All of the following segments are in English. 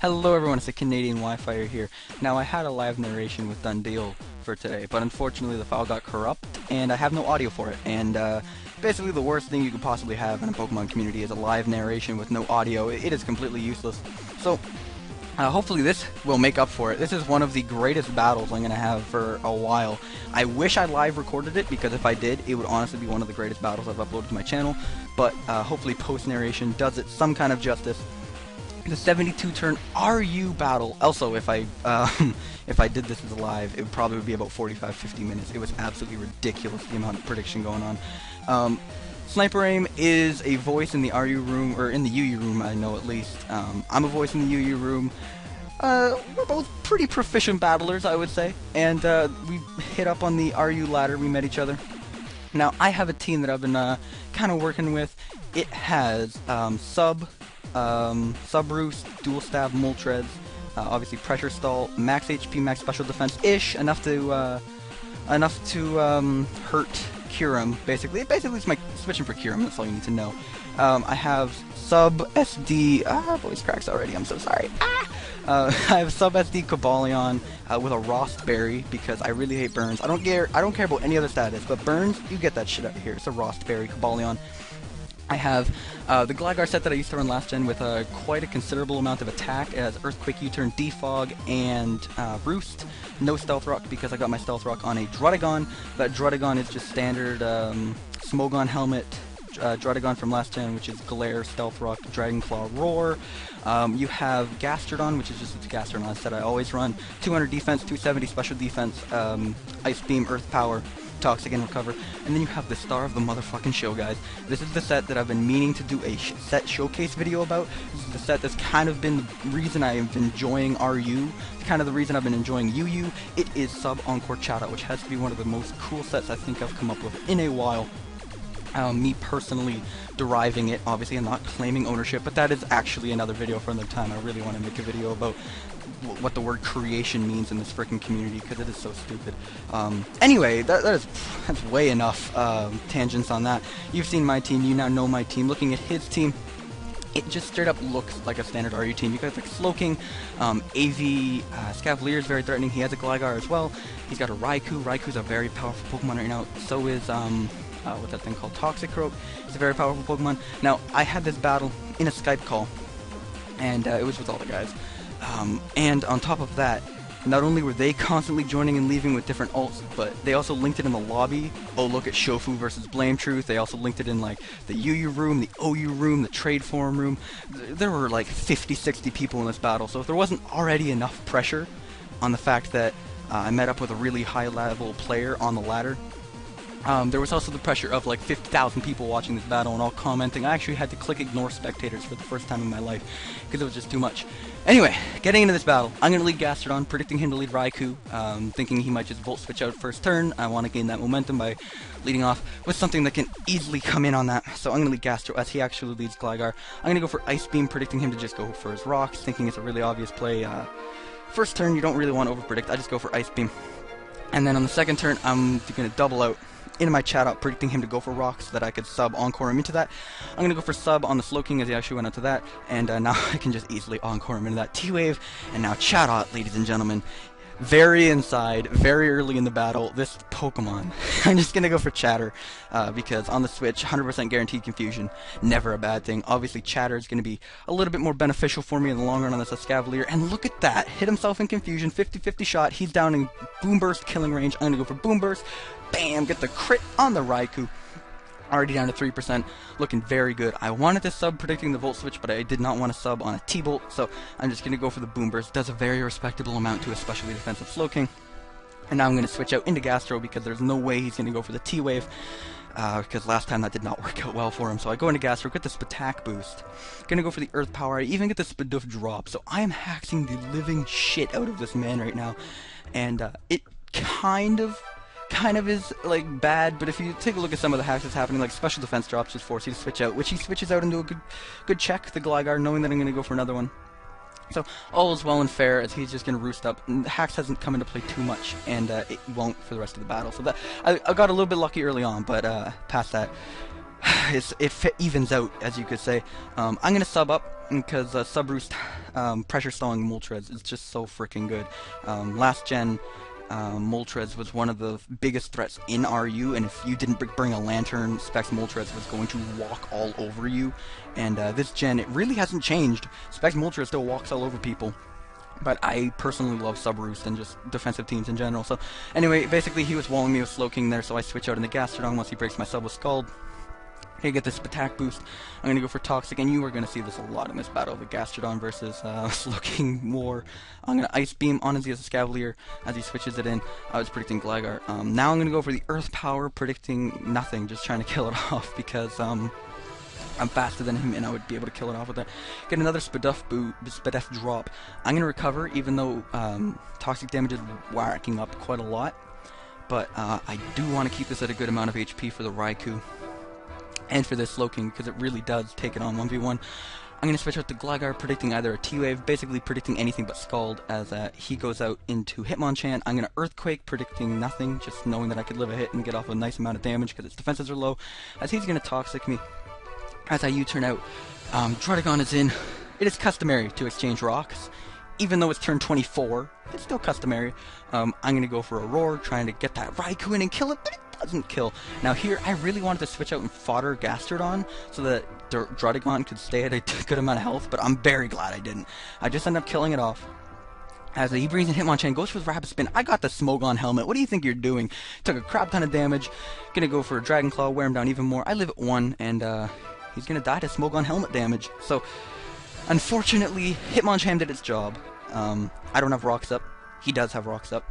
Hello everyone, it's the TheCanadianWifier here. Now I had a live narration with Done Deal for today, but unfortunately the file got corrupt and I have no audio for it. And basically the worst thing you could possibly have in a Pokemon community is a live narration with no audio. It is completely useless. So hopefully this will make up for it. This is one of the greatest battles I'm going to have for a while. I wish I live recorded it, because if I did, it would honestly be one of the greatest battles I've uploaded to my channel. But hopefully post-narration does it some kind of justice. The 72-turn RU battle. Also, if I did this as a live, it would probably be about 45-50 minutes. It was absolutely ridiculous, the amount of prediction going on. Sniper Aim is a voice in the RU room, or in the UU room, I know at least. I'm a voice in the UU room. We're both pretty proficient battlers, I would say, and we hit up on the RU ladder. We met each other. Now, I have a team that I've been kind of working with. It has Sub-Roost, Dual Stab, Moltres, obviously Pressure Stall, Max HP, Max Special Defense-ish, enough to hurt Kyurem, basically. It's my switching for Kyurem, that's all you need to know. I have Sub-SD, voice cracks already, I'm so sorry. I have Sub-SD Cobalion with a Rost Berry, because I really hate Burns. I don't care about any other status, but Burns, you get that shit out of here. It's a Rost Berry Cobalion. I have the Gligar set that I used to run last gen with quite a considerable amount of attack. It has Earthquake, U-Turn, Defog, and Roost. No Stealth Rock because I got my Stealth Rock on a Druddigon. That Druddigon is just standard Smogon Helmet Druddigon from last gen, which is Glare, Stealth Rock, Dragon Claw, Roar. You have Gastrodon, which is just the Gastrodon set I always run. 200 defense, 270 special defense, Ice Beam, Earth Power, Toxic, and Recover. And then you have the star of the motherfucking show, guys. This is the set that I've been meaning to do a set showcase video about. This is the set that's kind of been the reason I've been enjoying RU. It's kind of the reason I've been enjoying UU. It is Sub Encore Chatot, which has to be one of the most cool sets I think I've come up with in a while. Me personally deriving it. Obviously, I'm not claiming ownership, but that is actually another video for another time. I really want to make a video about what the word creation means in this freaking community, because it is so stupid. Anyway, that's way enough tangents on that. You've seen my team, you now know my team. Looking at his team, it just straight up looks like a standard RU team. You guys like Slowking, AV, Scavalier is very threatening. He has a Gligar as well. He's got a Raikou. Raikou's a very powerful Pokemon right now. So is what's that thing called? Toxicroak. It's a very powerful Pokemon. Now, I had this battle in a Skype call, and it was with all the guys. And on top of that, not only were they constantly joining and leaving with different ults, but they also linked it in the lobby. Oh, look at Shofu versus Blame Truth. They also linked it in like the UU room, the OU room, the Trade Forum room. There were like 50, 60 people in this battle, so if there wasn't already enough pressure on the fact that I met up with a really high-level player on the ladder, there was also the pressure of like 50,000 people watching this battle and all commenting. I actually had to click ignore spectators for the first time in my life because it was just too much. Anyway, getting into this battle, I'm going to lead Gastrodon, predicting him to lead Raikou, thinking he might just Volt Switch out first turn. I want to gain that momentum by leading off with something that can easily come in on that. So I'm going to lead Gastro as he actually leads Gligar. I'm going to go for Ice Beam, predicting him to just go for his rocks, thinking it's a really obvious play. First turn, you don't really want to over-predict. I just go for Ice Beam. And then on the second turn, I'm going to double out into my Chatot, predicting him to go for rocks so that I could sub encore him into that. I'm going to go for sub on the Slowking as he actually went out to that, and now I can just easily encore him into that T-Wave. And now Chatot, ladies and gentlemen, very inside, very early in the battle, this Pokemon. I'm just going to go for Chatter, because on the Switch, 100% guaranteed confusion, never a bad thing. Obviously, Chatter is going to be a little bit more beneficial for me in the long run on this Scavalier, and look at that, hit himself in confusion, 50-50 shot, he's down in Boom Burst killing range. I'm going to go for Boom Burst, bam, get the crit on the Raikou. Already down to 3%, looking very good. I wanted to sub predicting the Volt Switch, but I did not want to sub on a T-Bolt, so I'm just going to go for the Boom Burst. Does a very respectable amount to a specially defensive Slowking. And now I'm going to switch out into Gastro because there's no way he's going to go for the T-Wave, because last time that did not work out well for him. So I go into Gastro, get the SpAtk boost. Going to go for the Earth Power. I even get the Spadoof drop, so I am hacking the living shit out of this man right now. And it kind of is like bad, but if you take a look at some of the hacks that's happening, like special defense drops just force you to switch out, which he switches out into a good check, the Gligar, knowing that I'm going to go for another one. So all is well and fair as he's just going to roost up, and hacks hasn't come into play too much, and it won't for the rest of the battle. So that I got a little bit lucky early on, but past that, it evens out, as you could say. I'm gonna sub up because sub roost pressure stalling Moltres is just so freaking good. Last gen Moltres was one of the biggest threats in RU, and if you didn't bring a lantern, SpAtk Moltres was going to walk all over you. And this gen, it really hasn't changed. SpAtk Moltres still walks all over people. But I personally love sub roost and just defensive teams in general. So anyway, basically he was walling me with Slowking there, so I switch out into Gastrodon once he breaks my sub with Scald. Okay, get this SpAtk boost. I'm going to go for Toxic, and you are going to see this a lot in this battle, the Gastrodon versus Slowking War. I'm going to Ice Beam on as Escavalier as he switches it in. I was predicting Gligar. Now I'm going to go for the Earth Power, predicting nothing, just trying to kill it off because I'm faster than him and I would be able to kill it off with that. Get another SpAtk drop. I'm going to recover, even though Toxic damage is whacking up quite a lot. But I do want to keep this at a good amount of HP for the Raikou. And for this Slowking, because it really does take it on 1v1. I'm going to switch out the Gligar, predicting either a T-Wave, basically predicting anything but Scald, as he goes out into Hitmonchan. I'm going to Earthquake, predicting nothing, just knowing that I could live a hit and get off a nice amount of damage, because its defenses are low, as he's going to Toxic me. As I U-turn out, Druddigon is in. It is customary to exchange rocks. Even though it's turn 24, it's still customary. I'm going to go for a Roar, trying to get that Raikou in and kill it, but it doesn't kill. Now here, I really wanted to switch out and fodder Gastrodon so that Druddigon could stay at a good amount of health, but I'm very glad I didn't. I just ended up killing it off. As he brings in Hitmonchan, goes for his Rapid Spin. I got the Smogon helmet. What do you think you're doing? Took a crap ton of damage. Gonna go for a Dragon Claw, wear him down even more. I live at 1, and he's gonna die to Smogon helmet damage. So, unfortunately, Hitmonchan did its job. I don't have Rocks up. He does have Rocks up.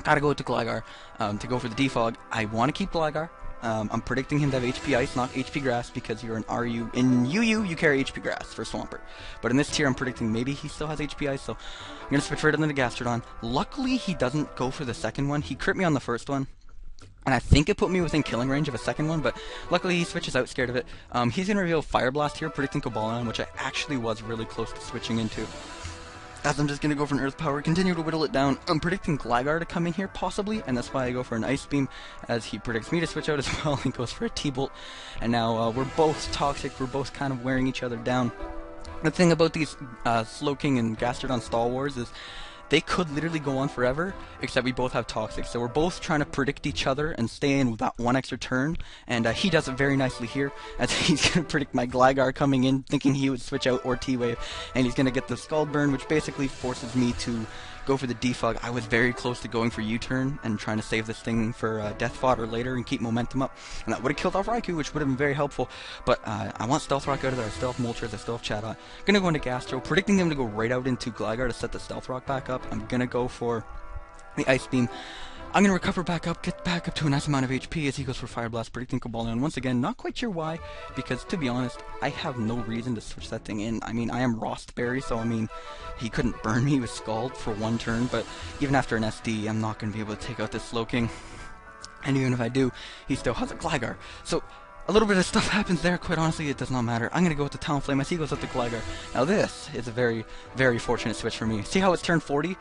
Gotta go to Gligar to go for the Defog. I want to keep Gligar. I'm predicting him to have HP Ice, not HP Grass, because you're an RU. In UU, you carry HP Grass for Swampert. But in this tier, I'm predicting maybe he still has HP Ice, so I'm going to switch right into Gastrodon. Luckily, he doesn't go for the second one. He crit me on the first one. And I think it put me within killing range of a second one, but luckily he switches out scared of it. He's going to reveal Fire Blast here, predicting Cobalion, which I actually was really close to switching into. As I'm just going to go for an Earth Power, continue to whittle it down. I'm predicting Gligar to come in here, possibly, and that's why I go for an Ice Beam, as he predicts me to switch out as well, and goes for a T-Bolt. And now we're both toxic, we're both kind of wearing each other down. The thing about these Slowking and Gastrodon Stall Wars is they could literally go on forever, except we both have Toxic. So we're both trying to predict each other and stay in with that one extra turn. And he does it very nicely here, as he's going to predict my Gligar coming in, thinking he would switch out or T-Wave. And he's going to get the Scald Burn, which basically forces me to go for the Defog. I was very close to going for U-turn and trying to save this thing for Death Fodder later and keep momentum up. And that would have killed off Raikou, which would have been very helpful. But I want Stealth Rock out of there. I still have Moltres, I still have Chatot. Gonna go into Gastro, predicting him to go right out into Gligar to set the Stealth Rock back up. I'm gonna go for the Ice Beam. I'm gonna recover back up, get back up to a nice amount of HP as he goes for Fire Blast, predicting Cobalion. Once again, not quite sure why, because to be honest, I have no reason to switch that thing in. I mean, I am Rostberry, so I mean, he couldn't burn me with Scald for one turn, but even after an SD, I'm not gonna be able to take out this Slowking. And even if I do, he still has a Gligar. So, a little bit of stuff happens there, quite honestly, it does not matter. I'm gonna go with the Talonflame as he goes up to Gligar. Now this is a very, very fortunate switch for me. See how it's turn 40?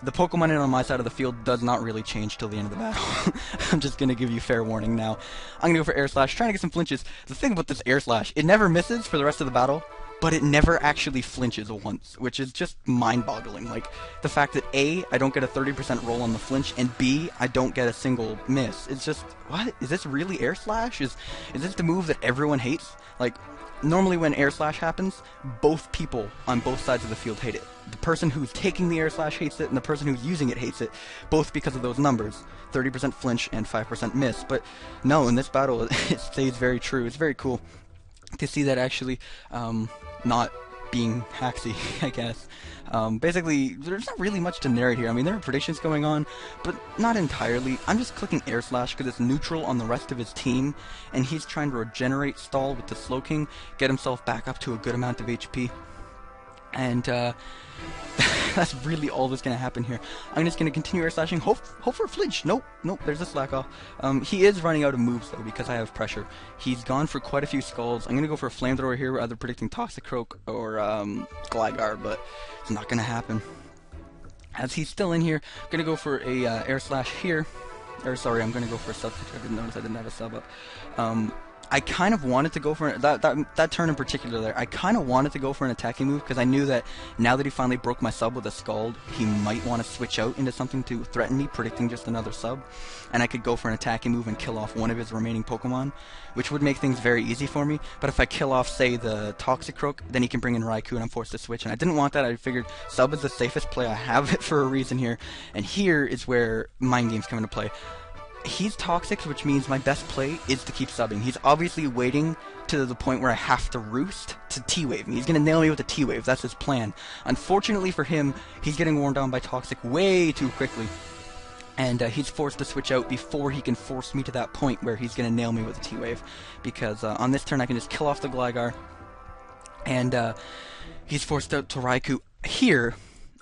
The Pokemon in on my side of the field does not really change till the end of the battle. I'm just going to give you fair warning now. I'm going to go for Air Slash, trying to get some flinches. The thing about this Air Slash, it never misses for the rest of the battle, but it never actually flinches once, which is just mind-boggling. Like, the fact that A, I don't get a 30% roll on the flinch, and B, I don't get a single miss. It's just, what? Is this really Air Slash? Is this the move that everyone hates? Like, normally when Air Slash happens, both people on both sides of the field hate it. The person who's taking the Air Slash hates it, and the person who's using it hates it, both because of those numbers, 30% flinch and 5% miss. But no, in this battle, it stays very true. It's very cool to see that actually not being hacksy, I guess. Basically, there's not really much to narrate here. I mean, there are predictions going on, but not entirely. I'm just clicking Air Slash because it's neutral on the rest of his team, and he's trying to regenerate stall with the Slowking, get himself back up to a good amount of HP. And that's really all that's going to happen here. I'm just going to continue Air Slashing, hope for a flinch. Nope, there's a slack off. He is running out of moves, though, because I have pressure. He's gone for quite a few Skulls. I'm going to go for a Flamethrower here, either predicting Toxicroak or Gligar, but it's not going to happen. As he's still in here, I'm going to go for a Air Slash here. Or, sorry, I'm going to go for a sub, which I didn't notice I didn't have a sub up. I kind of wanted to go for that turn in particular there. I kind of wanted to go for an attacking move because I knew that now that he finally broke my sub with a Scald, he might want to switch out into something to threaten me, predicting just another sub, and I could go for an attacking move and kill off one of his remaining Pokemon, which would make things very easy for me. But if I kill off, say, the Toxicroak, then he can bring in Raikou and I'm forced to switch, and I didn't want that. I figured sub is the safest play. I have it for a reason here, and here is where mind games come into play. He's toxic, which means my best play is to keep subbing. He's obviously waiting to the point where I have to roost to T-Wave me. He's going to nail me with a T-Wave. That's his plan. Unfortunately for him, he's getting worn down by Toxic way too quickly. And he's forced to switch out before he can force me to that point where he's going to nail me with a T-Wave. Because on this turn I can just kill off the Gligar. And he's forced out to Raikou. Here,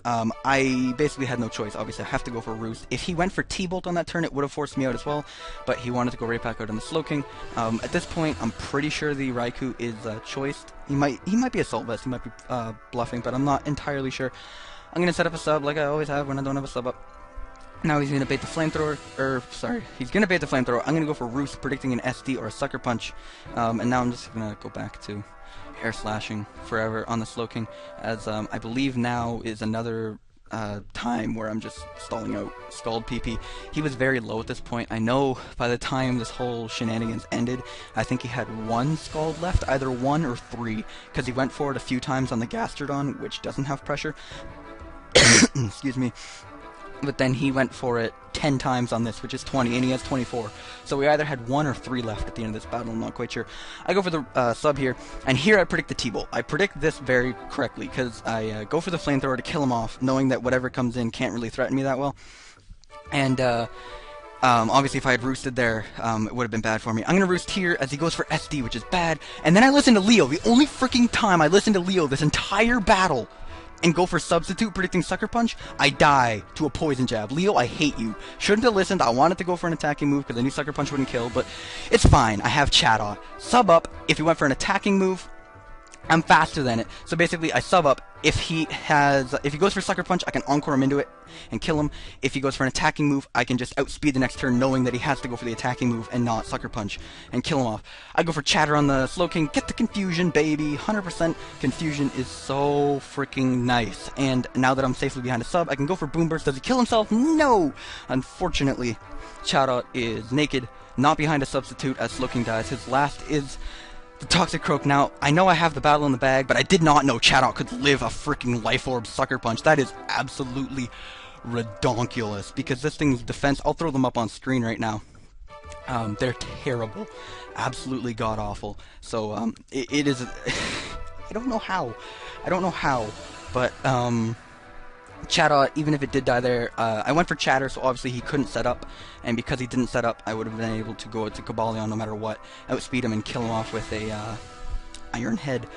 I basically had no choice. Obviously, I have to go for Roost. If he went for T-Bolt on that turn, it would have forced me out as well, but he wanted to go right back out on the Slowking. At this point, I'm pretty sure the Raikou is choiced. He might be Assault Vest, he might be bluffing, but I'm not entirely sure. I'm going to set up a sub like I always have when I don't have a sub up. Now he's going to bait the Flamethrower, he's going to bait the Flamethrower. I'm going to go for Roost, predicting an SD or a Sucker Punch, and now I'm just going to go back to Air Slashing forever on the Slowking, as I believe now is another time where I'm just stalling out Scald PP. He was very low at this point. I know by the time this whole shenanigans ended, I think he had 1 Scald left, either 1 or 3, because he went for it a few times on the Gastrodon, which doesn't have pressure. Excuse me. But then he went for it 10 times on this, which is 20, and he has 24. So we either had 1 or 3 left at the end of this battle, I'm not quite sure. I go for the sub here, and here I predict the T-Bolt. I predict this very correctly, because I go for the Flamethrower to kill him off, knowing that whatever comes in can't really threaten me that well. And obviously if I had roosted there, it would have been bad for me. I'm going to roost here as he goes for SD, which is bad. And then I listen to Leo, the only freaking time I listened to Leo this entire battle, and go for Substitute, predicting Sucker Punch, I die to a Poison Jab. Leo, I hate you. Shouldn't have listened. I wanted to go for an attacking move because I knew Sucker Punch wouldn't kill, but it's fine. I have Chatot. Sub up. If he went for an attacking move, I'm faster than it. So basically, I sub up. If he goes for Sucker Punch, I can Encore him into it and kill him. If he goes for an attacking move, I can just outspeed the next turn, knowing that he has to go for the attacking move and not Sucker Punch, and kill him off. I go for Chatter on the Slowking. Get the Confusion, baby. 100% Confusion is so freaking nice. And now that I'm safely behind a sub, I can go for Boom Burst. Does he kill himself? No! Unfortunately, Chatot is naked, not behind a Substitute as Slowking dies. His last is the Toxicroak. Now, I know I have the battle in the bag, but I did not know Chatot could live a freaking Life Orb Sucker Punch. That is absolutely redonkulous, because this thing's defense, I'll throw them up on screen right now. They're terrible. Absolutely god-awful. So, it is... I don't know how. But, Chatot, even if it did die there, I went for Chatter, so obviously he couldn't set up, and because he didn't set up, I would have been able to go to Cobalion no matter what, outspeed him and kill him off with a Iron Head.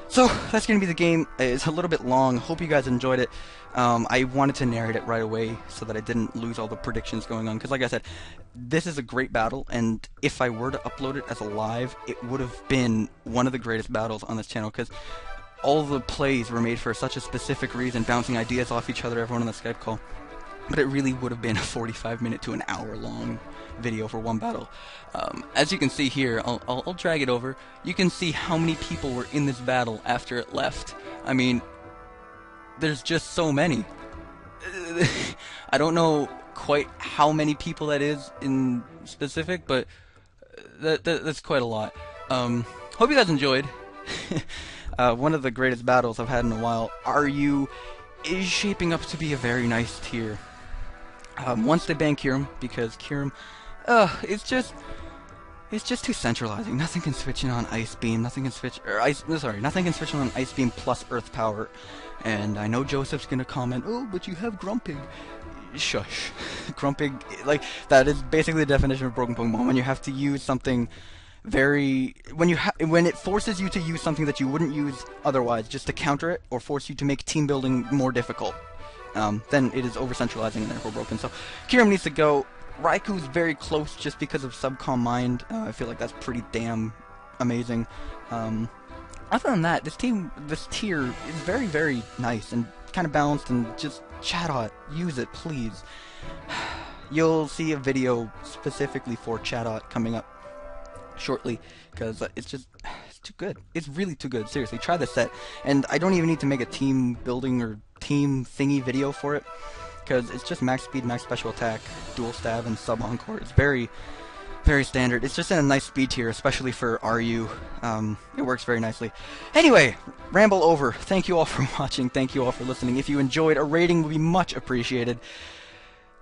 So, that's going to be the game. It's a little bit long. Hope you guys enjoyed it. I wanted to narrate it right away so that I didn't lose all the predictions going on, because like I said, this is a great battle, and if I were to upload it as a live, it would have been one of the greatest battles on this channel, because all the plays were made for such a specific reason, bouncing ideas off each other, everyone on the Skype call. But it really would have been a 45-minute to an hour-long video for one battle. As you can see here, I'll drag it over. You can see how many people were in this battle after it left. I mean, there's just so many. I don't know quite how many people that is in specific, but that's quite a lot. Hope you guys enjoyed. One of the greatest battles I've had in a while. Is shaping up to be a very nice tier. Once they ban Kyurem, because Kyurem, it's just too centralizing. Nothing can switch in on Ice Beam. Nothing can switch in on Ice Beam plus Earth Power. And I know Joseph's gonna comment, "Oh, but you have Grumpig." Shush. Grumpig, like, that is basically the definition of broken Pokemon. When you have to use something when it forces you to use something that you wouldn't use otherwise, just to counter it, or force you to make team building more difficult, then it is over-centralizing and therefore broken. So, Kyurem needs to go. Raikou's very close just because of Subcom Mind. I feel like that's pretty damn amazing. Other than that, this tier is very, very nice and kind of balanced, and just Chatot, use it, please. You'll see a video specifically for Chatot coming up shortly, because it's too good. It's really too good. Seriously, try this set. And I don't even need to make a team building or team thingy video for it, because it's just max speed, max special attack, dual stab, and sub encore. It's very, very standard. It's just in a nice speed tier, especially for RU. It works very nicely. Anyway, ramble over. Thank you all for watching. Thank you all for listening. If you enjoyed, a rating would be much appreciated.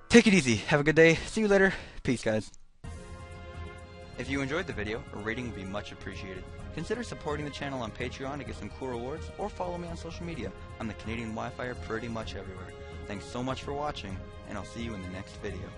Take it easy. Have a good day. See you later. Peace, guys. If you enjoyed the video, a rating would be much appreciated. Consider supporting the channel on Patreon to get some cool rewards, or follow me on social media. I'm the Canadian Wifier pretty much everywhere. Thanks so much for watching, and I'll see you in the next video.